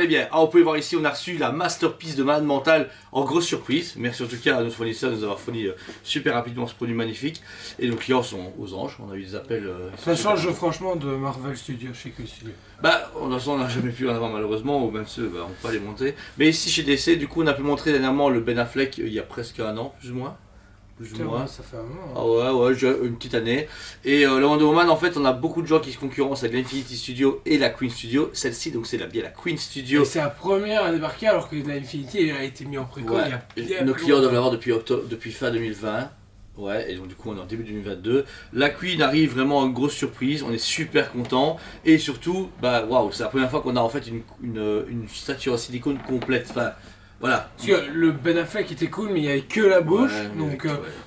allez bien. Ah, vous pouvez voir ici, on a reçu la masterpiece de malade mental en grosse surprise. Merci en tout cas à notre fournisseur de nous avoir fourni super rapidement ce produit magnifique. Et nos clients sont aux anges, on a eu des appels. Ça change franchement de Marvel Studios chez Q Studio. Bah, de toute façon, on n'a jamais pu en avoir malheureusement, ou même ceux, on peut pas les monter. Mais ici chez DC, du coup, on a pu montrer dernièrement le Ben Affleck il y a presque un an, plus ou moins. Ça fait un moment. Ah ouais, une petite année. Et le Wonder Woman, en fait, on a beaucoup de gens qui se concurrencent avec l'Infinity Studio et la Queen Studio. Celle-ci, donc c'est bien la Queen Studio. Et c'est la première à débarquer alors que l'Infinity a été mis en préco il y a nos clients doivent l'avoir depuis fin 2020. Ouais, et donc du coup on est en début 2022. La Queen arrive vraiment en grosse surprise, on est super content. Et surtout, bah waouh, c'est la première fois qu'on a en fait une statue en silicone complète. Enfin, voilà. Parce que le Ben Affleck était cool, mais il n'y avait que la bouche.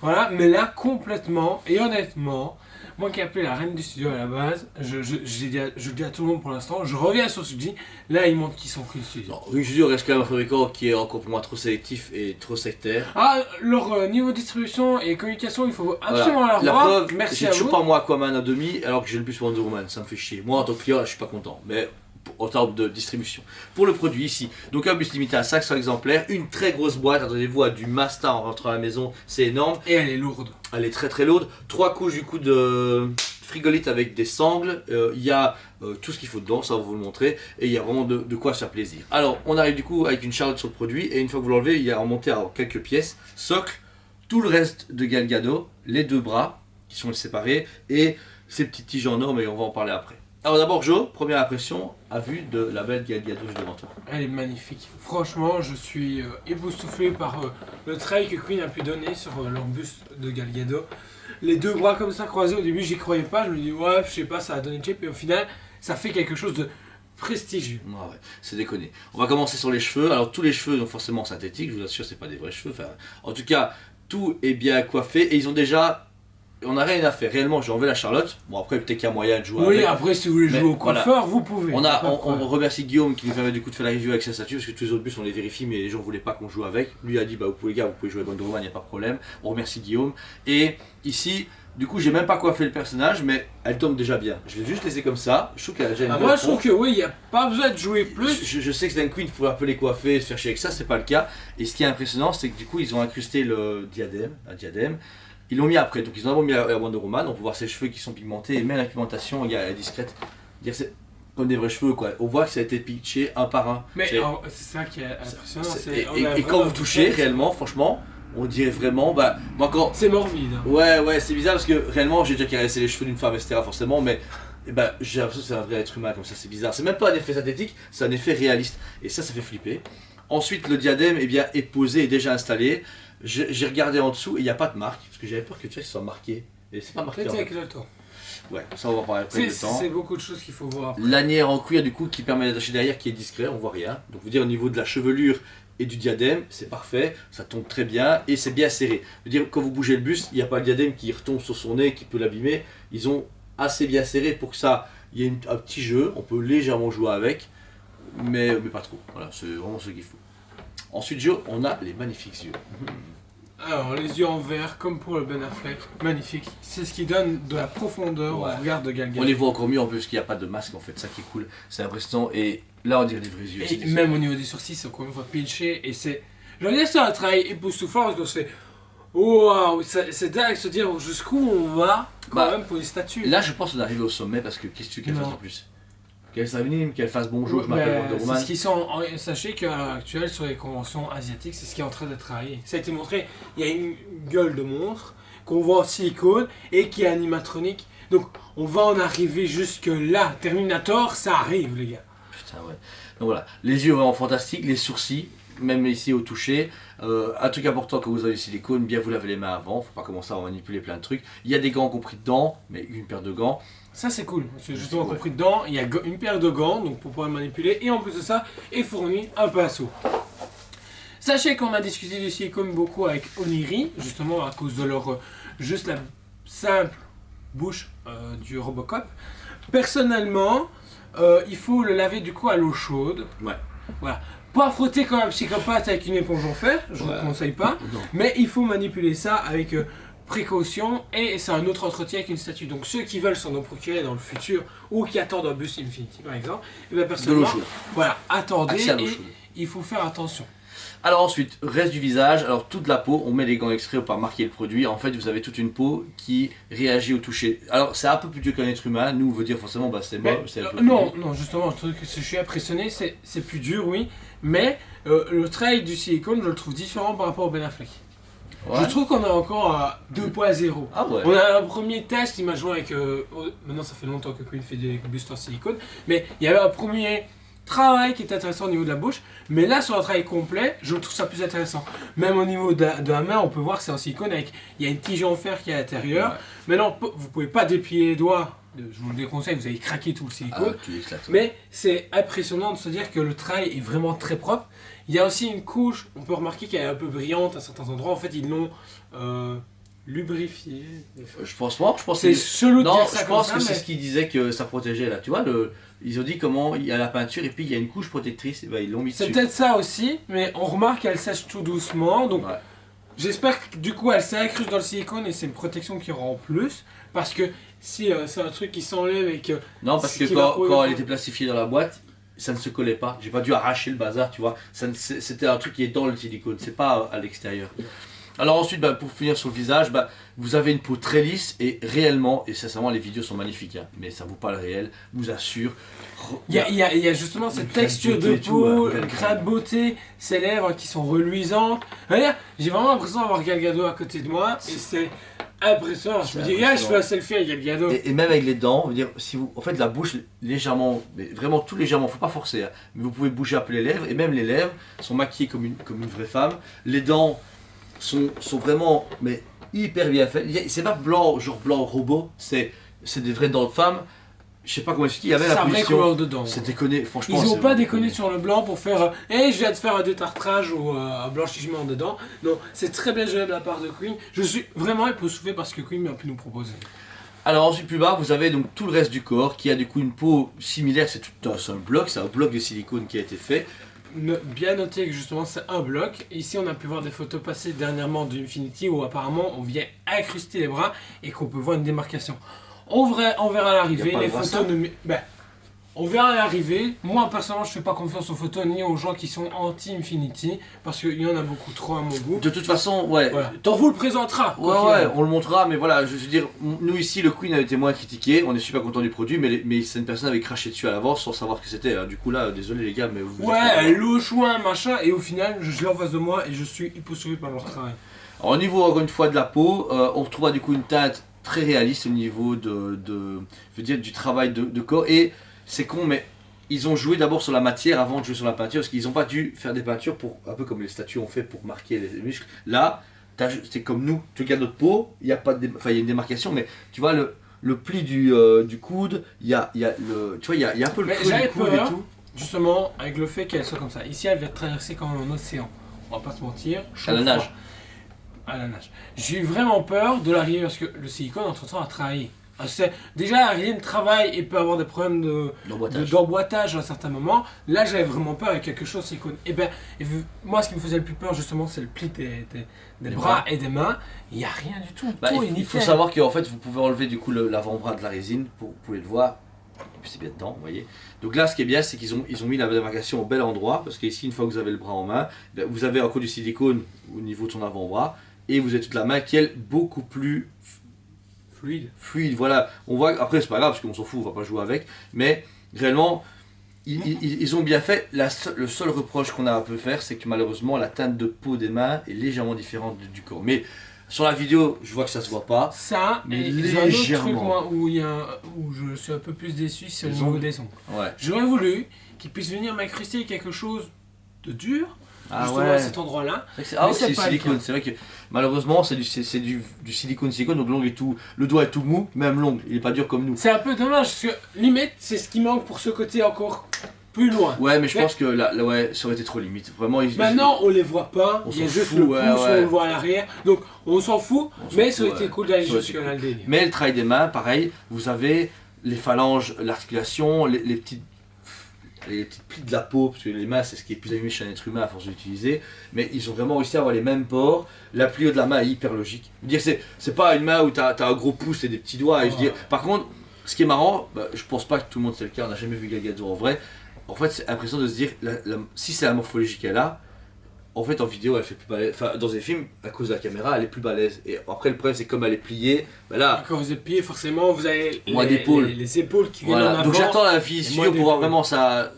Voilà, mais là complètement, et honnêtement, moi qui ai appelé la reine du studio à la base, je le dis à tout le monde pour l'instant, je reviens sur ce que je dis, là ils montrent qu'ils sont Queen Studio. Queen Studio reste quand même un fabricant qui est encore pour moi trop sélectif et trop sectaire. Ah, leur niveau de distribution et communication, il faut absolument la revoir. La preuve, merci j'ai à vous. toujours pas moi Aquaman à demi alors que j'ai le bus Wonder Woman, ça me fait chier. Moi en tant que client, je suis pas content. Mais en termes de distribution. Pour le produit ici, donc un bus limité à 500 exemplaires, une très grosse boîte, attendez-vous à du Masta en rentrant à la maison, c'est énorme. Et elle est lourde. Elle est très très lourde. 3 couches du coup de frigolite avec des sangles. Il y a tout ce qu'il faut dedans, ça on va vous le montrer. Et il y a vraiment de quoi se faire plaisir. Alors on arrive du coup avec une charlotte sur le produit et une fois que vous l'enlevez, il y a remonté à quelques pièces. Socle, tout le reste de Gal Gadot, les deux bras qui sont séparés et ces petites tiges en or, mais on va en parler après. Alors d'abord Jo, première impression à vue de la belle Gal Gadot devant toi. Elle est magnifique. Franchement, je suis époustouflé par le travail que Queen a pu donner sur leur buste de Gal Gadot. Les deux bras comme ça croisés, au début j'y croyais pas, je me dis ouais, je sais pas, ça a donné cheap, et au final, ça fait quelque chose de prestigieux. Ouais, c'est déconné. On va commencer sur les cheveux. Alors tous les cheveux sont forcément synthétiques, je vous assure, c'est pas des vrais cheveux. Enfin, en tout cas, tout est bien coiffé et ils ont déjà... On n'a rien à faire, réellement j'ai enlevé la Charlotte, bon après peut-être qu'il y a moyen de jouer avec. Oui, après si vous voulez jouer au coiffeur, voilà. Vous pouvez. On remercie Guillaume qui nous permet du coup de faire la review avec sa statue, parce que tous les autres bus on les vérifie mais les gens voulaient pas qu'on joue avec. Lui a dit bah vous pouvez les gars, vous pouvez jouer avec Wonder Woman, il n'y a pas de problème. On remercie Guillaume. Et ici, du coup j'ai même pas coiffé le personnage, mais elle tombe déjà bien. Je l'ai juste laissé comme ça, je trouve qu'elle a déjà une moi je trouve que oui, il n'y a pas besoin de jouer plus. Je sais que c'est un Queen, il faut un peu les coiffer, se faire chier avec ça, c'est pas le cas. Et ce qui est impressionnant c'est que du coup ils ont incrusté le diadème. Ils l'ont mis après, donc ils ont mis la Wonder Woman, on peut voir ses cheveux qui sont pigmentés, et même la pigmentation, elle est discrète. C'est comme des vrais cheveux quoi, on voit que ça a été pitché un par un. Mais c'est ça qui est impressionnant. Et quand vous touchez réellement, franchement, on dirait vraiment, bah, moi quand... C'est morbide. Ouais, c'est bizarre parce que réellement j'ai déjà caressé les cheveux d'une femme, etc. forcément, mais j'ai l'impression que c'est un vrai être humain comme ça, c'est bizarre. C'est même pas un effet synthétique, c'est un effet réaliste, et ça fait flipper. Ensuite le diadème est posé et déjà installé. J'ai regardé en dessous et il n'y a pas de marque, parce que j'avais peur que tu vois qu'il soit marqué. Et c'est pas marqué. Peut-être avec le temps. Ouais, ça on va parler après le temps. C'est beaucoup de choses qu'il faut voir après. Lanière en cuir du coup qui permet d'attacher derrière, qui est discret, on voit rien. Donc vous dire au niveau de la chevelure et du diadème, c'est parfait, ça tombe très bien et c'est bien serré. Je veux dire, quand vous bougez le buste, il n'y a pas le diadème qui retombe sur son nez, qui peut l'abîmer. Ils ont assez bien serré pour que ça, il y ait un petit jeu, on peut légèrement jouer avec, mais pas trop. Voilà, c'est vraiment ce qu'il faut. Ensuite, Joe, on a les magnifiques yeux. Alors, les yeux en vert, comme pour le Ben Affleck, magnifique. C'est ce qui donne de la profondeur au regard de Gal Gadot. On les voit encore mieux en plus qu'il n'y a pas de masque en fait, ça qui est cool, c'est impressionnant. Et là, on dirait des vrais yeux. Et même au niveau des sourcils, c'est encore une fois pilché. Et c'est. Je veux dire, c'est un travail époustouflant parce qu'on se fait. Waouh, c'est dingue de se dire jusqu'où on va quand même pour les statues. Là, je pense qu'on est arrivé au sommet parce que qu'est-ce que tu veux qu'elle fasse en plus? Qu'elle s'anime, qu'elle fasse bonjour, je m'appelle Wonder Woman. C'est ce qui sont, sachez qu'à l'heure actuelle, sur les conventions asiatiques, c'est ce qui est en train d'être travaillé. Ça a été montré, il y a une gueule de monstre qu'on voit en silicone et qui est animatronique. Donc on va en arriver jusque là. Terminator, ça arrive les gars. Putain ouais. Donc voilà, les yeux vraiment fantastiques, les sourcils, même ici au toucher. Un truc important quand vous avez du silicone, bien vous lavez les mains avant, faut pas commencer à manipuler plein de trucs. Il y a des gants compris dedans, mais une paire de gants. Ça c'est cool, c'est justement compris dedans, il y a une paire de gants donc pour pouvoir manipuler et en plus de ça est fourni un pinceau. Sachez qu'on a discuté du silicone beaucoup avec Oniri, justement à cause de leur juste la simple bouche du Robocop. Personnellement, il faut le laver du coup à l'eau chaude. Ouais. Voilà. Pas frotter comme un psychopathe avec une éponge en fer, je ne vous conseille pas, mais il faut manipuler ça avec précaution et c'est un autre entretien avec une statue. Donc ceux qui veulent s'en procurer dans le futur ou qui attendent un bus Infinity par exemple, et bien De l'eau personnellement, chaude. voilà, attendez Accès à l'eau et chaude. il faut faire attention. Alors ensuite, reste du visage, alors toute la peau, on met les gants extraits pour marquer le produit. En fait, vous avez toute une peau qui réagit au toucher. Alors c'est un peu plus dur qu'un être humain, nous on veut dire forcément bah c'est moi, c'est un peu non, plus dur. non, justement, je trouve que je suis impressionné, c'est plus dur, oui, mais le travail du silicone, je le trouve différent par rapport au Ben Affleck. Ouais. Je trouve qu'on est encore à 2.0. Ah ouais. On a un premier test, imaginons avec. Maintenant, ça fait longtemps que Queen fait des bustes en silicone, mais il y avait un premier travail qui est intéressant au niveau de la bouche, mais là, sur un travail complet, je trouve ça plus intéressant. Même au niveau de la main, on peut voir que c'est en silicone avec. Il y a une tige en fer qui est à l'intérieur. Ouais. Maintenant, vous pouvez pas déplier les doigts, je vous le déconseille, vous allez craquer tout le silicone. Ah, tu éclates. Mais c'est impressionnant de se dire que le travail est vraiment très propre. Il y a aussi une couche, on peut remarquer qu'elle est un peu brillante à certains endroits. En fait, ils l'ont lubrifiée. Je pense pas, je pense C'est que chelou de non, dire ça je comme pense ça, que c'est mais ce qu'ils disaient que ça protégeait là. Tu vois, ils ont dit comment il y a la peinture et puis il y a une couche protectrice, et ben, ils l'ont mis c'est dessus. peut-être ça aussi. Mais on remarque qu'elle sèche tout doucement. Donc Ouais. j'espère que du coup elle s'est incruste dans le silicone et c'est une protection qui rend plus. Parce que si c'est un truc qui s'enlève et que. Non, parce Ce que qui va quand elle pour- était plastifiée dans la boîte, ça ne se collait pas. J'ai pas dû arracher le bazar, tu vois. C'était un truc qui est dans le silicone, c'est pas à l'extérieur. Alors ensuite, bah, pour finir sur le visage, bah, vous avez une peau très lisse et réellement, et sincèrement les vidéos sont magnifiques, hein, mais ça vaut pas le réel, je vous assure. Il y a justement cette grain de texture beauté de et tout, peau, ouais, le belle grain de beauté, ses lèvres qui sont reluisantes. Regarde, j'ai vraiment l'impression d'avoir Gal Gadot à côté de moi et c'est impressionnant. Je me dis, impressionnant. je fais un selfie avec Gal Gadot. Et même avec les dents, je veux dire, si vous, en fait, la bouche légèrement, mais vraiment tout légèrement, faut pas forcer, hein, mais vous pouvez bouger un peu les lèvres, et même les lèvres sont maquillées comme une vraie femme. Les dents sont vraiment, mais hyper bien faites. C'est pas blanc, genre blanc robot, c'est des vraies dents de femme. Je sais pas comment expliquer, il y avait C'est la un vrai position. couleur dedans. C'est déconné, franchement. Ils ont c'est pas vraiment déconné sur le blanc pour faire je viens de faire un détartrage ou un blanchissement dedans. Non, c'est très bien géré de la part de Queen. Je suis vraiment époustouflé parce que Queen a pu nous proposer. Alors ensuite plus bas, vous avez donc tout le reste du corps qui a du coup une peau similaire, c'est un bloc, c'est un bloc de silicone qui a été fait. Bien noter que justement c'est un bloc. Ici on a pu voir des photos passées dernièrement de Infinity où apparemment on vient incruster les bras et qu'on peut voir une démarcation. On verra à l'arrivée Y a pas les le bras, photos ça on verra à l'arrivée. Moi personnellement je fais pas confiance aux photos ni aux gens qui sont anti-Infinity parce qu'il y en a beaucoup trop à mon goût. De toute façon, ouais. Voilà. On vous le présentera. Ouais, quoi qu'il ouais, arrive. on le montrera, mais voilà, je veux dire, nous ici, le Queen a été moins critiqué, on est super content du produit, mais cette personne avait craché dessus à l'avance sans savoir ce que c'était. Du coup, là, désolé les gars, mais vous. Ouais, l'eau chouin, machin, et au final, je l'ai en face de moi et je suis époustouflé par leur travail. Alors, au niveau, encore une fois, de la peau, on retrouvera du coup une teinte très réaliste au niveau je veux dire, du travail de corps, et c'est con, mais ils ont joué d'abord sur la matière avant de jouer sur la peinture, parce qu'ils n'ont pas dû faire des peintures pour, un peu comme les statues ont fait pour marquer les muscles. Là, c'est comme nous, tu regardes notre peau, il y a pas de, enfin, il y a une démarcation, mais tu vois le pli du coude, il y a le, tu vois, il y a un peu le Mais creux j'avais du coude et peur. tout. Justement, avec le fait qu'elle soit comme ça. Ici, elle vient de traverser comme un océan. On va pas se mentir. À la chaud, nage. froid. À la nage. J'ai eu vraiment peur de l'arrivée parce que le silicone, entre-temps, a travaillé. Déjà, la résine travaille et peut avoir des problèmes d'emboîtage à un certain moment. Là, j'avais vraiment peur avec quelque chose silicone. Moi, ce qui me faisait le plus peur, justement, c'est le pli des bras et des mains. Il n'y a rien du tout. Bah, Tout est il faut nickel. savoir qu'en fait, vous pouvez enlever du coup l'avant-bras de la résine, vous pouvez le voir. Et puis c'est bien dedans, vous voyez. Donc là, ce qui est bien, c'est qu'ils ont mis la démarcation au bel endroit, parce qu'ici, une fois que vous avez le bras en main, vous avez encore du silicone au niveau de son avant-bras, et vous avez toute la main qui est beaucoup plus fluide. Voilà, on voit, après c'est pas grave, parce qu'on s'en fout, on va pas jouer avec, mais réellement, ils ont bien fait. Le seul reproche qu'on a à peu faire, c'est que malheureusement, la teinte de peau des mains est légèrement différente du corps. Mais sur la vidéo, je vois que ça se voit pas. Ça, Mais et j'ai un autre truc légèrement. moi, où je suis un peu plus déçu, c'est au Les niveau ongles. des ongles. Ouais. J'aurais voulu qu'ils puissent venir m'incruster quelque chose de dur, Ah justement ouais. à cet endroit-là. C'est Mais c'est c'est du pas le silicone, cas. c'est vrai que malheureusement c'est du silicone, donc l'ongle est tout, le doigt est tout mou, même l'ongle, il est pas dur comme nous. C'est un peu dommage, parce que limite, c'est ce qui manque pour ce côté encore plus loin. Ouais, mais je Mais- pense que là, ouais, ça aurait été trop limite. Vraiment, Maintenant, on les voit pas, On il y a s'en juste fout, le pouce, ouais, ouais. on le voit à l'arrière, donc on s'en fout, On s'en mais fout, ça aurait été ouais. cool d'aller Ça aurait jusque été là le délire. Mais le travail des mains, pareil, vous avez les phalanges, l'articulation, les petites. les petites plis de la peau, parce que les mains c'est ce qui est plus abîmé chez un être humain à force d'utiliser, mais ils ont vraiment réussi à avoir les mêmes pores. La pliure de la main est hyper logique. Je veux dire, c'est pas une main où t'as un gros pouce et des petits doigts. Et je veux dire, par contre, ce qui est marrant, je pense pas que tout le monde c'est le cas, on n'a jamais vu Gal Gadot en vrai. En fait, c'est impressionnant de se dire, si c'est la morphologie qu'elle a, en fait, en vidéo, elle fait plus balèze. Enfin, dans des films, à cause de la caméra, elle est plus balèze. Et après, le problème, c'est comme elle est pliée, là. Quand vous êtes plié, forcément, vous avez les épaules qui viennent en avant. Donc j'attends la fille pour voir vraiment sa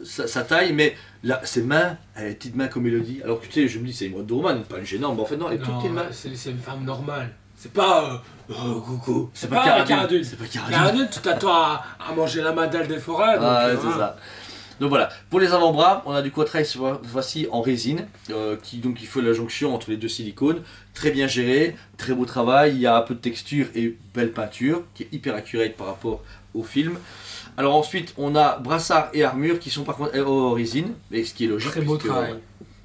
taille, mais là, ses mains, elle a des petites mains comme Mélodie. Alors que tu sais, je me dis, c'est une Wonder Woman, pas une gênante, mais en fait, non, elle est toute petite main. C'est une femme normale. C'est pas. Coucou. C'est pas Cara Dune. C'est pas Cara Dune. Cara Dune, tu t'attends à manger la madale des forêts. C'est ça. Donc voilà, pour les avant-bras, on a du quatrail cette fois-ci en résine, donc il faut la jonction entre les deux silicones, très bien géré, très beau travail, il y a un peu de texture et belle peinture, qui est hyper accurate par rapport au film. Alors ensuite, on a brassard et armure qui sont par contre en résine, et ce qui est logique. Très beau travail.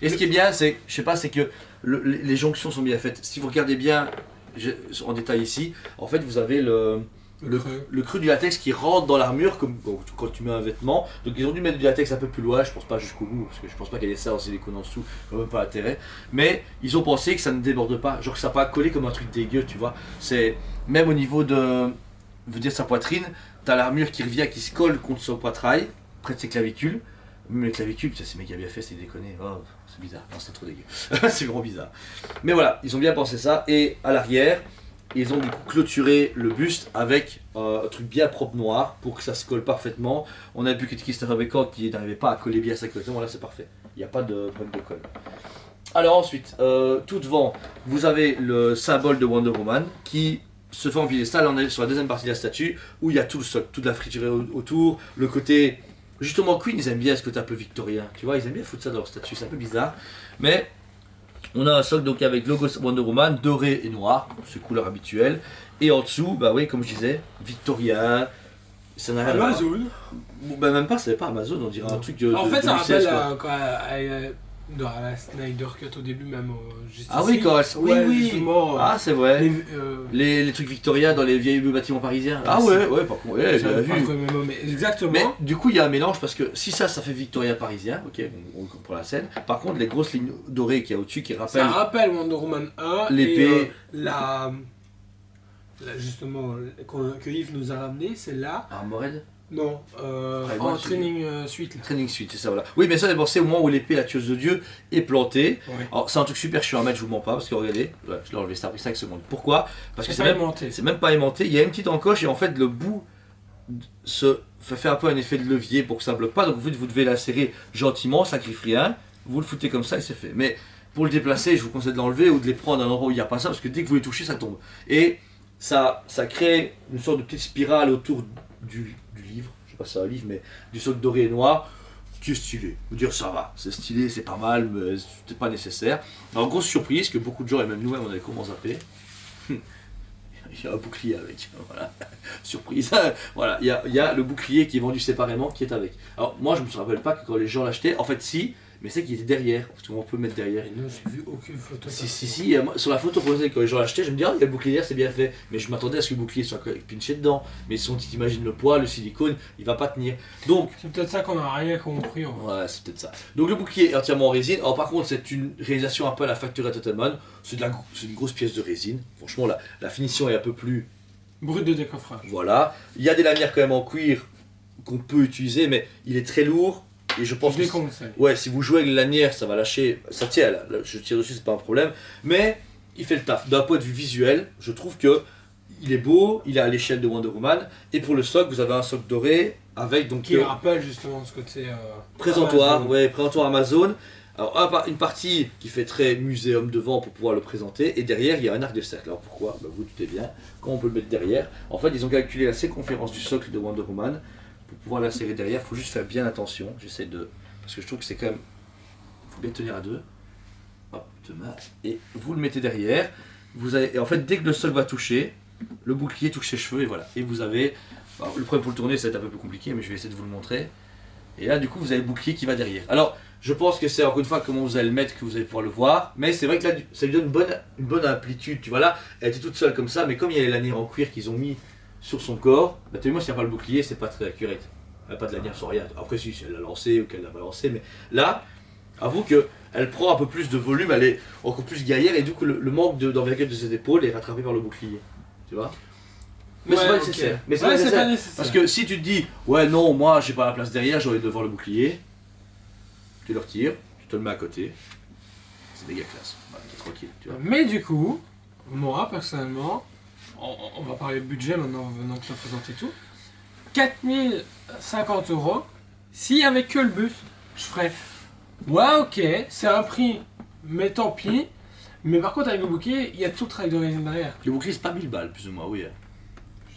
Et ce qui est bien, c'est, je sais pas, c'est que les jonctions sont bien faites. Si vous regardez bien en détail ici, en fait vous avez le creux du latex qui rentre dans l'armure comme quand tu mets un vêtement. Donc ils ont dû mettre du latex un peu plus loin, je pense pas jusqu'au bout parce que je pense pas qu'il y ait ça en silicone en dessous, quand même pas intérêt. Mais ils ont pensé que ça ne déborde pas, genre que ça va pas coller comme un truc dégueu, tu vois. C'est même au niveau de, veut dire sa poitrine, t'as l'armure qui revient, qui se colle contre son poitrail, près de ses clavicules. Même les clavicules, c'est méga bien fait, c'est déconné. Oh, c'est bizarre, non, c'est trop dégueu. C'est vraiment bizarre. Mais voilà, ils ont bien pensé ça. Et à l'arrière, ils ont du coup clôturé le buste avec un truc bien propre noir pour que ça se colle parfaitement. On a vu que Christopher Bacon qui n'arrivait pas à coller bien sa collection, là c'est parfait. Il n'y a pas de problème de colle. Alors ensuite, tout devant, vous avez le symbole de Wonder Woman qui se fait en piédestal. On est sur la deuxième partie de la statue où il y a tout le socle, toute la friture autour, le côté... Justement Queen, ils aiment bien ce côté un peu victorien, tu vois, ils aiment bien foutre ça dans leur statue, c'est un peu bizarre. Mais... on a un socle donc avec logo Wonder Woman, doré et noir, c'est couleur habituelle. Et en dessous, bah oui, comme je disais, victorien. Ça n'a rien à voir. Amazon. Bah même pas, c'est pas Amazon, on dirait un truc de. En fait, de ça Lucès, rappelle dans la Snyder Cut au début, même. Juste ah ici. oui, quand oui, oui. Ah, c'est vrai. Les trucs victoriens dans les vieilles bâtiments parisiens. Ah ouais, par contre, ouais, j'ai vu. Mais exactement. Mais du coup, il y a un mélange parce que si ça fait victorien parisien, ok, on comprend la scène. Par contre, les grosses lignes dorées qu'il y a au-dessus qui rappellent. Ça rappelle Wonder Woman 1. L'épée. Justement, que Yves nous a ramené, c'est là. Armored. Non, en Training Suite. Training Suite, c'est ça, voilà. Oui, mais ça, d'abord, c'est au moment où l'épée, la tueuse de Dieu, est plantée. Ouais. Alors, c'est un truc super chiant à mettre, je vous mens pas, parce que regardez, ouais, je l'ai enlevé, ça a pris 5 secondes. Pourquoi? Parce que c'est même pas aimanté. Il y a une petite encoche et en fait, le bout se fait un peu un effet de levier pour que ça bloque pas. Donc, vous devez l'insérer gentiment, ça griffe rien. Vous le foutez comme ça et c'est fait. Mais pour le déplacer, je vous conseille de l'enlever ou de les prendre à un endroit où il n'y a pas ça, parce que dès que vous les touchez, ça tombe. Et ça crée une sorte de petite spirale autour du livre, je sais pas si c'est un livre, mais du socle doré et noir, qui est stylé. Vous dire ça va, c'est stylé, c'est pas mal, mais c'est pas nécessaire. Alors grosse surprise que beaucoup de gens, et même nous-mêmes, on avait comment zapper. Il y a un bouclier avec, voilà. Surprise, voilà, il y a le bouclier qui est vendu séparément qui est avec. Alors moi je me rappelle pas que quand les gens l'achetaient, en fait si, mais c'est qu'il était derrière, parce qu'on peut le mettre derrière. Et non, j'ai vu aucune photo. Si, sur la photo proposée quand les gens l'achetaient, je me dis, ah, il y a le bouclier derrière, c'est bien fait. Mais je m'attendais à ce que le bouclier soit pinché dedans. Mais si on t'imagine le poids, le silicone, il va pas tenir. Donc. C'est peut-être ça qu'on a rien compris. Ouais, c'est peut-être ça. Donc le bouclier est entièrement en résine. Alors par contre, c'est une réalisation un peu à la Factory Totalman. C'est une grosse pièce de résine. Franchement, la finition est un peu plus. Brut de décoffrage. Voilà. Il y a des lanières quand même en cuir qu'on peut utiliser, mais il est très lourd. Et je pense ouais, si vous jouez avec les lanières, ça va lâcher, ça tient là, je tire dessus, c'est pas un problème, mais il fait le taf. D'un point de vue visuel, je trouve que il est beau, il est à l'échelle de Wonder Woman, et pour le socle, vous avez un socle doré avec donc qui rappelle justement ce côté présentoir, Amazon. Ouais, présentoir Amazon. Alors une partie qui fait très muséum devant pour pouvoir le présenter, et derrière il y a un arc de cercle. Alors pourquoi? Bah, vous doutez bien, comment on peut le mettre derrière. En fait, ils ont calculé la circonférence du socle de Wonder Woman. Pour pouvoir l'insérer derrière, il faut juste faire bien attention. J'essaie de. Parce que je trouve que c'est quand même. Il faut bien tenir à deux. Hop, deux mains. Et vous le mettez derrière. Et en fait, dès que le sol va toucher, le bouclier touche ses cheveux et voilà. Et vous avez. Alors, le problème pour le tourner, ça va être un peu plus compliqué, mais je vais essayer de vous le montrer. Et là, du coup, vous avez le bouclier qui va derrière. Alors, je pense que c'est encore une fois comment vous allez le mettre que vous allez pouvoir le voir. Mais c'est vrai que là, ça lui donne une bonne amplitude. Tu vois là, elle était toute seule comme ça, mais comme il y a les lanières en cuir qu'ils ont mis sur son corps, bah, moi s'il n'y a pas le bouclier, c'est pas très accurate. Elle n'a pas de lanière sans rien. Après, si elle l'a lancé ou qu'elle l'a pas lancé, mais là, avoue que elle prend un peu plus de volume, elle est encore plus guerrière et du coup le manque d'envergure de ses épaules est rattrapé par le bouclier. Tu vois? Mais c'est pas nécessaire. Mais c'est pas nécessaire. Parce que si tu te dis, ouais, non, moi j'ai pas la place derrière, j'ai envie de voir le bouclier, tu le retires, tu te le mets à côté, c'est méga classe. Voilà, t'es tranquille. Tu vois. Mais du coup, moi personnellement, on va parler budget maintenant, venant que tu as présenté tout. 4050 €, s'il y avait que le buste, je ferais. Ouais, ok, c'est un prix, mais tant pis. Mais par contre, avec le bouclier, il y a tout le travail de résine derrière. Le bouclier, c'est pas 1000 balles, plus ou moins, oui.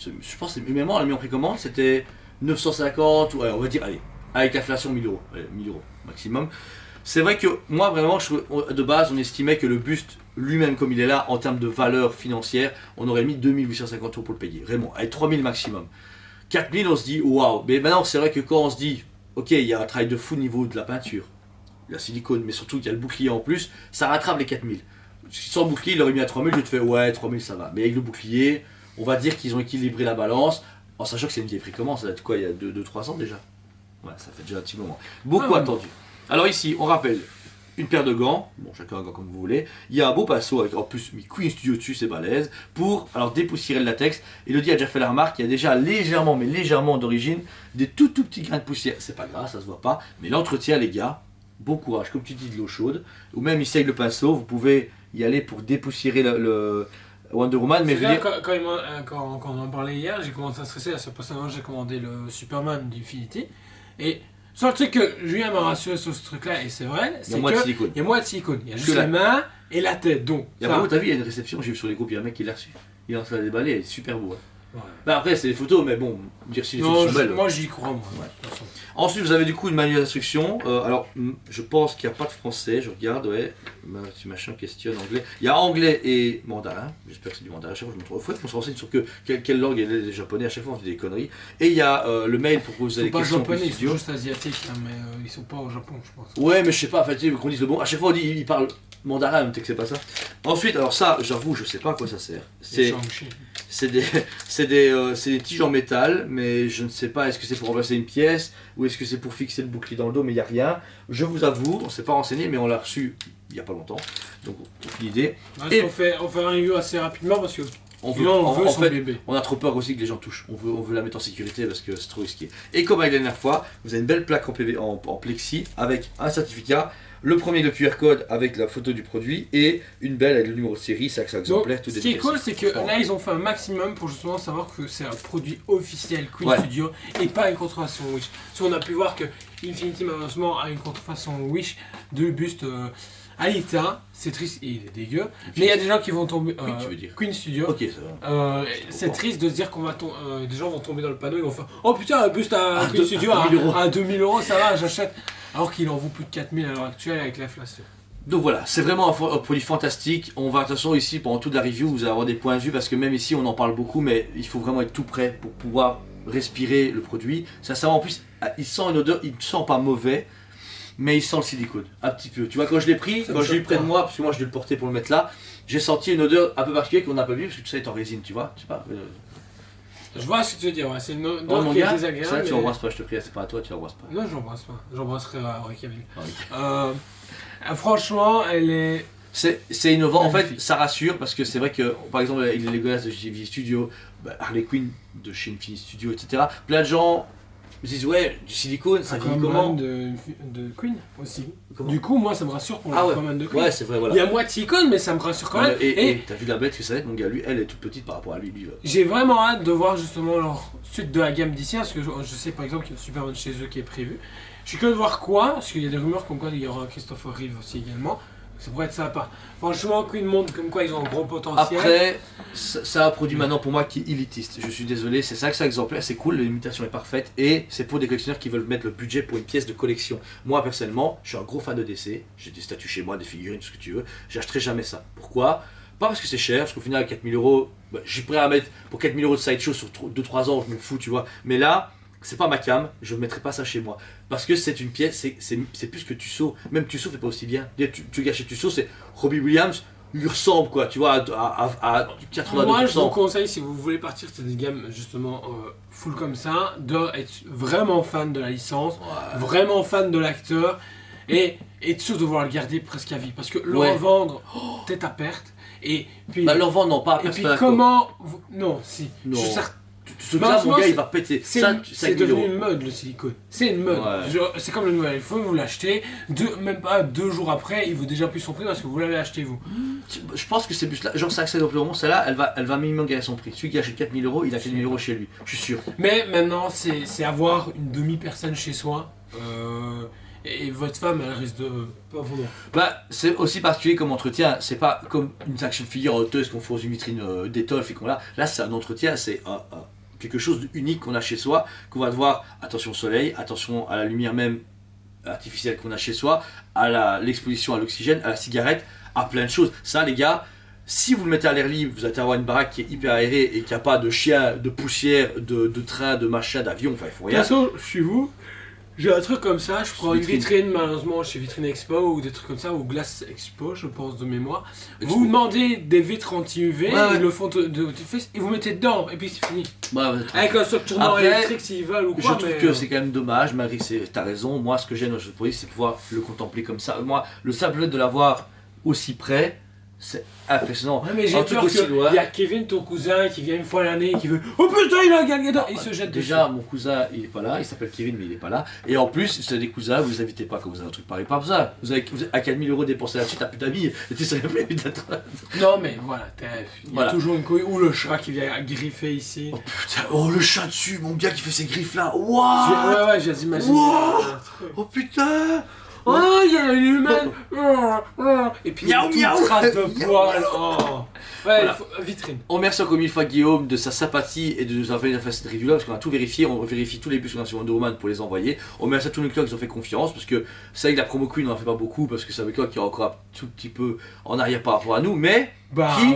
Je pense que même moi, on l'a mis en précommande, c'était 950, ouais, on va dire, allez, avec l'inflation, 1000 €. Allez, 1000 € maximum. C'est vrai que moi, vraiment, de base, on estimait que le buste lui-même, comme il est là, en termes de valeur financière, on aurait mis 2850 € pour le payer. Vraiment, avec 3000 maximum. 4000, on se dit, waouh. Mais maintenant, c'est vrai que quand on se dit, ok, il y a un travail de fou au niveau de la peinture, la silicone, mais surtout qu'il y a le bouclier en plus, ça rattrape les 4000. Sans bouclier, il aurait mis à 3000, je te fais, ouais, 3000 ça va. Mais avec le bouclier, on va dire qu'ils ont équilibré la balance, en sachant que c'est une vieille précommande, ça date quoi, il y a 2-3 ans déjà. Ouais, ça fait déjà un petit moment. Beaucoup attendu. Alors ici, on rappelle, une paire de gants, bon chacun un gant comme vous voulez, il y a un beau pinceau avec en plus mis Queen Studio dessus, c'est balèze, pour alors dépoussiérer le latex. Elodie a déjà fait la remarque, il y a déjà légèrement, mais légèrement d'origine, des tout petits grains de poussière, c'est pas grave, ça se voit pas, mais l'entretien les gars, bon courage, comme tu dis de l'eau chaude, ou même ici avec le pinceau, vous pouvez y aller pour dépoussiérer le Wonder Woman, mais là, quand on en parlait hier, j'ai commencé à stresser, à ce personnage, j'ai commandé le Superman d'Infinity, et sur le truc que Julien m'a rassuré sur ce truc-là, et c'est vrai, c'est qu'il y a moins de silicone. Il y a juste les mains et la tête. Donc, t'as vu, il y a une réception, j'ai vu sur les groupes, il y a un mec qui l'a reçu. Il est en train de la déballer, elle est super beau. Hein. Ouais. Bah après, c'est des photos, mais bon, dire si les photos sont belles. Moi, j'y crois, moi. Ouais. Ensuite, vous avez du coup une manuelle d'instruction. Alors, je pense qu'il n'y a pas de français, je regarde, ouais. Tu machin questionne anglais. Il y a anglais et mandarin. J'espère que c'est du mandarin. À chaque fois, je me trompe. Il faut qu'on se renseigne sur quelle langue est les japonais. À chaque fois, on fait des conneries. Et il y a le mail pour poser des questions. Ils sont pas japonais, ils sont juste asiatiques, hein, mais ils sont pas au Japon, je pense. Ouais, mais je sais pas, en fait, qu'on dise le bon. À chaque fois, on dit ils parlent mandarin, mais que c'est pas ça. Ensuite, alors ça, j'avoue, je sais pas à quoi ça sert. C'est des tiges en métal, mais je ne sais pas, est-ce que c'est pour remplacer une pièce ou est-ce que c'est pour fixer le bouclier dans le dos, mais il n'y a rien. Je vous avoue, on ne s'est pas renseigné, mais on l'a reçu il n'y a pas longtemps, donc aucune idée. Ouais, on fait un review assez rapidement parce que on a trop peur aussi que les gens touchent. On veut la mettre en sécurité parce que c'est trop risqué. Et comme avec la dernière fois, vous avez une belle plaque en plexi avec un certificat. Le premier, le QR code avec la photo du produit et une belle avec le numéro de série, c'est exemplaire. Ce qui est cool, c'est que là, ils ont fait un maximum pour justement savoir que c'est un produit officiel Queen Studio et pas une contrefaçon Wish. Parce qu'on a pu voir que Infinity, malheureusement, a une contrefaçon Wish de buste Alita. C'est triste et il est dégueu. Mais il y a des gens qui vont tomber. Queen Studio. Ok, ça va. C'est triste de se dire qu'on va des gens vont tomber dans le panneau et vont faire oh putain, un buste à Queen Studio à 2000 €, ça va, j'achète. Alors qu'il en vaut plus de 4000 à l'heure actuelle avec l'inflation. Donc voilà, c'est vraiment un produit fantastique. On va de toute façon ici, pendant toute la review, vous allez avoir des points de vue parce que même ici on en parle beaucoup, mais il faut vraiment être tout prêt pour pouvoir respirer le produit. Ça sent en plus, il sent une odeur, il ne sent pas mauvais, mais il sent le silicone, un petit peu. Tu vois, quand je l'ai pris, quand je l'ai eu près de moi, parce que moi je dû le porter pour le mettre là, j'ai senti une odeur un peu particulière qu'on n'a pas vu parce que tout ça est en résine, tu vois. Je sais pas. Je vois ce que tu veux dire, ouais. C'est une odeur qui est désagréable. Ça, tu embrasses pas, je te prie, c'est pas à toi, tu embrasses pas. Non, j'embrasse pas. J'embrasserai Reykjavik. Franchement, elle est. C'est innovant, en fait, ça rassure parce que c'est vrai que, par exemple, avec les Legolas de JV Studio, Harley Quinn de chez Infinity Studio, etc., plein de gens me disent ouais, du silicone, ça vieillit comment de Queen aussi. Comment du coup, moi ça me rassure pour le commande de Queen. Ouais, c'est vrai, voilà. Il y a moins de silicone, mais ça me rassure quand même. Et t'as vu la bête que ça va être, mon gars, lui, elle est toute petite par rapport à lui. J'ai vraiment hâte de voir justement leur suite de la gamme d'ici, parce que je sais par exemple qu'il y a Superman chez eux qui est prévu. Je suis curieux de voir quoi, parce qu'il y a des rumeurs comme quoi il y aura Christopher Reeve aussi également. Ça pourrait être sympa. Franchement, Queen montre comme quoi ils ont un gros potentiel. Après, ça a un produit maintenant pour moi qui est élitiste. Je suis désolé, c'est ça que ça exemplaire, c'est cool, l'imitation est parfaite et c'est pour des collectionneurs qui veulent mettre le budget pour une pièce de collection. Moi personnellement, je suis un gros fan de DC, j'ai des statues chez moi, des figurines, tout ce que tu veux. J'achèterai jamais ça. Pourquoi ? Pas parce que c'est cher, parce qu'au final, 4000 €, je suis prêt à mettre pour 4000 € de sideshow sur 2-3 ans, je me fous, tu vois. Mais là, c'est pas ma cam, je ne mettrai pas ça chez moi. Parce que c'est une pièce, c'est plus que Tussaud. Même Tussaud fait pas aussi bien. Tu gâches Tussaud, c'est Robbie Williams. lui ressemble, quoi, tu vois, à 82%. Moi, je vous conseille, si vous voulez partir sur des gammes justement full comme ça, d'être vraiment fan de la licence, Ouais. vraiment fan de l'acteur, et être sûr de vouloir le garder presque à vie. Parce que le Ouais. revendre, tête à perte, et puis, Bah, leur vendre, non, pas à et puis personne. comment... Non, si. Non. Je suis certain. Ce truc-là, mon Malheureusement, gars, il va péter. C'est Ça, c'est 5 000 devenu euros. une mode le silicone. C'est une mode. Ouais. C'est comme le nouvel iPhone, vous l'achetez, même pas 2 jours après, il vaut déjà plus son prix parce que vous l'avez acheté vous. Je pense que c'est plus là, genre 5 euros, celle-là, elle va minimum gagner son prix. Celui qui achète 4 000 euros, il a 4 000 euros chez lui, je suis sûr. Mais maintenant, c'est avoir une demi-personne chez soi. Et votre femme, elle risque de pas vouloir. Bah, c'est aussi particulier comme entretien, c'est pas comme une action figure hauteuse qu'on fait dans une vitrine d'étoffe et qu'on a. Là, c'est un entretien, c'est quelque chose d'unique qu'on a chez soi, qu'on va devoir, attention au soleil, attention à la lumière même artificielle qu'on a chez soi, à l'exposition à l'oxygène, à la cigarette, à plein de choses. Ça, les gars, si vous le mettez à l'air libre, vous allez avoir une baraque qui est hyper aérée et qui n'a pas de chien, de poussière, de train, de machin, d'avion, enfin, il faut De rien. toute façon, chez vous, j'ai un truc comme ça, je prends une Vitrine. vitrine malheureusement chez Vitrine Expo ou des trucs comme ça, ou Glass Expo, je pense de mémoire. Expo. Vous demandez des vitres anti-UV, Ouais. ils le font de votre face et vous mettez dedans, et puis c'est fini. Ouais, Avec un socle tournant Après, électrique s'ils veulent ou je quoi. trouve mais, que c'est quand même dommage, malgré que t'as raison. Moi, ce que j'aime dans ce produit, c'est pouvoir le contempler comme ça. Moi, le simple fait de l'avoir aussi près, c'est impressionnant. Ouais, mais j'ai Un truc peur aussi loin. qu'il y a Kevin, ton cousin, qui vient une fois l'année et qui veut Oh putain, il a gagné dedans. Et il se jette Déjà, mon cousin, il est pas là, il s'appelle Kevin, mais il est pas là. Et en plus, si vous avez des cousins, vous les invitez pas quand vous avez un truc pareil. Pas besoin. À 4 000 euros dépensés là-dessus, t'as plus d'amis. Et tu sais plus d'être. dessus. Non, mais voilà, il y a Voilà. toujours une couille. Ou le chat qui vient griffer ici. Oh putain, oh le chat dessus, mon gars qui fait ses griffes là. Ouais, Waouh! ouais, j'ai imaginé. Wow. un truc. Oh putain! Oh, il y a une humaine. Et puis Miaou, une miaou. trace de Miaou. poil. Oh. Ouais, Voilà. vitrine. On remercie encore mille fois Guillaume de sa sympathie et de nous avoir fait cette review là parce qu'on a tout vérifié, on vérifie tous les bus qu'on a sur Wonder Woman pour les envoyer. On remercie à tous les clients qui nous ont fait confiance parce que c'est vrai que la promo queen on en fait pas beaucoup parce que c'est avec toi qui est encore un tout petit peu en arrière par rapport à nous, mais Bah, Qui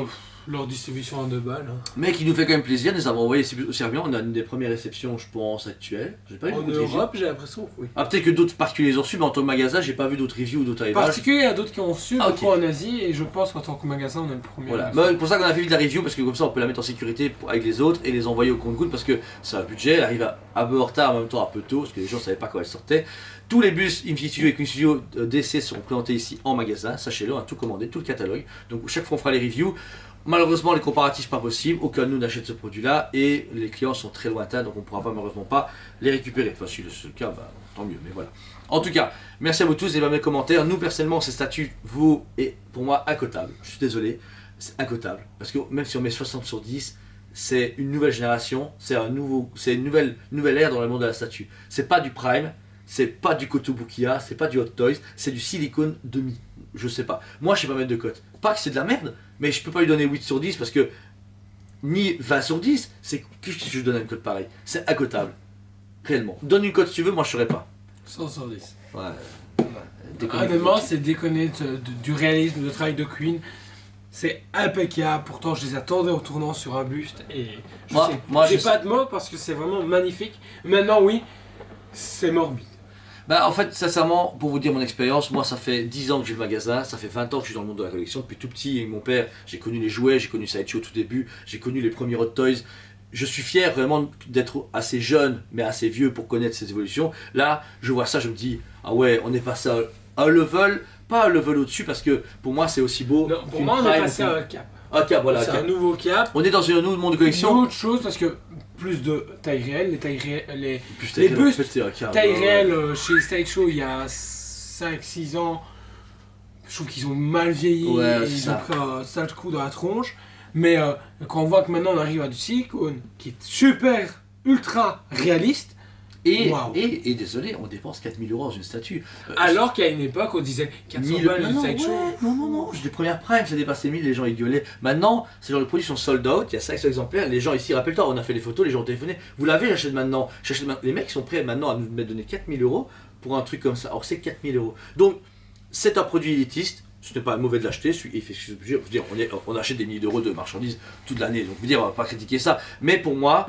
leur distribution en 2 balles. qui nous fait quand même plaisir, nous avons envoyé aussi bien, on a une des premières réceptions je pense actuelles. J'ai pas eu En beaucoup de reviews. Europe, j'ai l'impression, oui. Ah peut-être que d'autres particuliers les ont reçus mais en tant que magasin j'ai pas vu d'autres reviews ou d'autres arrivages. Particulier, il y a d'autres qui ont su, Ah, beaucoup ok. en Asie, et je pense qu'en tant que magasin, on est le premier. Voilà, à le faire. c'est pour ça qu'on a fait de la review parce que comme ça on peut la mettre en sécurité avec les autres et les envoyer au compte-gouttes parce que c'est un budget, elle arrive un peu en retard en même temps un peu tôt parce que les gens ne savaient pas quand elle sortait. Tous les bus Infinity Studio et Queen Studio DC seront présentés ici en magasin, sachez-le, on a tout commandé, tout le catalogue. Donc chaque fois on fera les reviews. Malheureusement les comparatifs pas possible, aucun de nous n'achète ce produit là et les clients sont très lointains donc on ne pourra pas malheureusement pas les récupérer. Enfin si c'est le cas, bah, tant mieux, mais voilà. En tout cas, merci à vous tous et mes commentaires. Nous personnellement ces statuts vaut et pour moi incotable, je suis désolé. C'est incotable. Parce que même si on met 60 sur 10, c'est une nouvelle génération, c'est une nouvelle ère dans le monde de la statue. C'est pas du Prime, c'est pas du Kotobukiya, c'est pas du Hot Toys, c'est du silicone demi. Je sais pas. Moi, je sais pas mettre de cote. Pas que c'est de la merde, mais je peux pas lui donner 8 sur 10 parce que ni 20 sur 10, c'est que je lui donne une cote pareille. C'est incotable. Réellement. Donne une cote si tu veux, moi je saurais pas. 100 sur 10. Ouais. Honnêtement, c'est déconné du réalisme, du travail de Queen. C'est impeccable. Pourtant, je les attendais en tournant sur un buste. Et je Moi- sais, moi, j'ai je pas de mots parce que c'est vraiment magnifique. Maintenant, oui, c'est morbide. Bah en fait, sincèrement, pour vous dire mon expérience, moi ça fait 10 ans que j'ai le magasin, ça fait 20 ans que je suis dans le monde de la collection, depuis tout petit, avec mon père, j'ai connu les jouets, j'ai connu Sideshow au tout début, j'ai connu les premiers Hot Toys. Je suis fier vraiment d'être assez jeune, mais assez vieux pour connaître ces évolutions. Là, je vois ça, je me dis, ah ouais, on est passé à un level, pas un level au-dessus, parce que pour moi c'est aussi beau. Non, pour qu'une moi, on est Prime, passé à un cap. un cap, voilà, un C'est cap. un nouveau cap. On est dans un nouveau monde de Une collection. autre chose parce que plus de taille réelle, Plus les t'as- bustes, en fait, c'est un cap, taille ouais. réelle chez Sideshow il y a 5-6 ans, je trouve qu'ils ont mal vieilli, Ouais, et c'est ils ça. ont pris un sale coup dans la tronche. Mais quand on voit que maintenant on arrive à du silicone qui est super, ultra réaliste, Waouh. Et désolé, on dépense 4 000 euros dans une statue. alors qu'à une époque on disait 400 1000 balles non, de non, Sideshow. ouais, non, les premières primes, ça dépassait 1000, les gens ils gueulaient. Maintenant, c'est genre les produits sont sold out, il y a 500 exemplaires, les gens ici, rappelle-toi, on a fait les photos, les gens ont téléphoné, vous l'avez, j'achète maintenant. Les mecs sont prêts maintenant à nous donner 4 000 euros pour un truc comme ça. Or c'est 4 000 euros. Donc, c'est un produit élitiste, ce n'est pas mauvais de l'acheter, je veux dire, on achète des milliers d'euros de marchandises toute l'année, donc je veux dire, on va pas critiquer ça. Mais pour moi,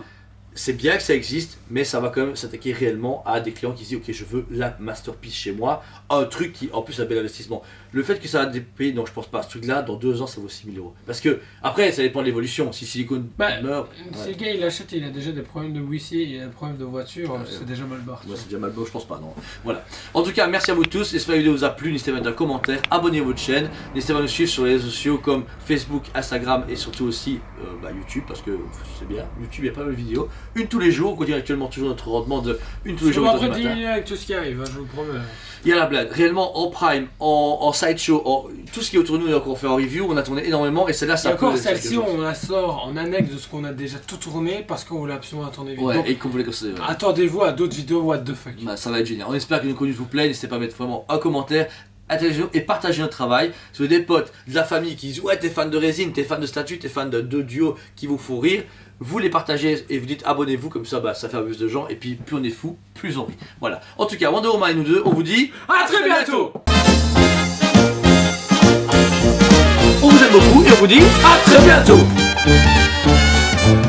c'est bien que ça existe, mais ça va quand même s'attaquer réellement à des clients qui se disent ok, je veux la masterpiece chez moi, un truc qui en plus a un bel investissement. Le fait que ça a des prix, non je pense pas, ce truc là dans 2 ans ça vaut 6 000 euros. Parce que après ça dépend de l'évolution, si Silicon meurt. Si le gars il achète, il a déjà des problèmes de huissier, il a des problèmes de voiture, c'est déjà mal barré. Ouais, c'est déjà mal beau, je pense pas, non. Voilà. En tout cas, merci à vous tous, j'espère que la vidéo vous a plu, n'hésitez pas à mettre un commentaire, abonnez-vous à votre chaîne, n'hésitez pas à nous suivre sur les réseaux sociaux comme Facebook, Instagram et surtout aussi YouTube, parce que c'est bien, YouTube il y a pas mal de vidéos, une tous les jours, on continue actuellement toujours notre rendement de une tous les jours. Après diminuer avec tout ce qui arrive, hein, je vous promets. Il y a la blague, réellement en prime, en sideshow, tout ce qui est autour de nous, et encore on fait en review, on a tourné énormément et celle-là ça et encore celle-ci on la sort en annexe de ce qu'on a déjà tout tourné parce qu'on voulait absolument attendre vidéos. Ouais, donc, et qu'on voulait considérer. attendez-vous à d'autres vidéos what the fuck. Bah, ça va être génial, on espère que nos contenus vous plaît, n'hésitez pas à mettre vraiment un commentaire, interagir et partager notre travail. Si vous avez des potes, de la famille qui disent ouais t'es fan de résine, t'es fan de statut, t'es fan de duo qui vous font rire, vous les partagez et vous dites abonnez-vous, comme ça bah, ça fait un plus de gens et puis plus on est fou, plus on rit. Voilà. En tout cas, Wonder Woman et nous deux, on vous dit à très bientôt. On vous aime beaucoup et on vous dit à très bientôt.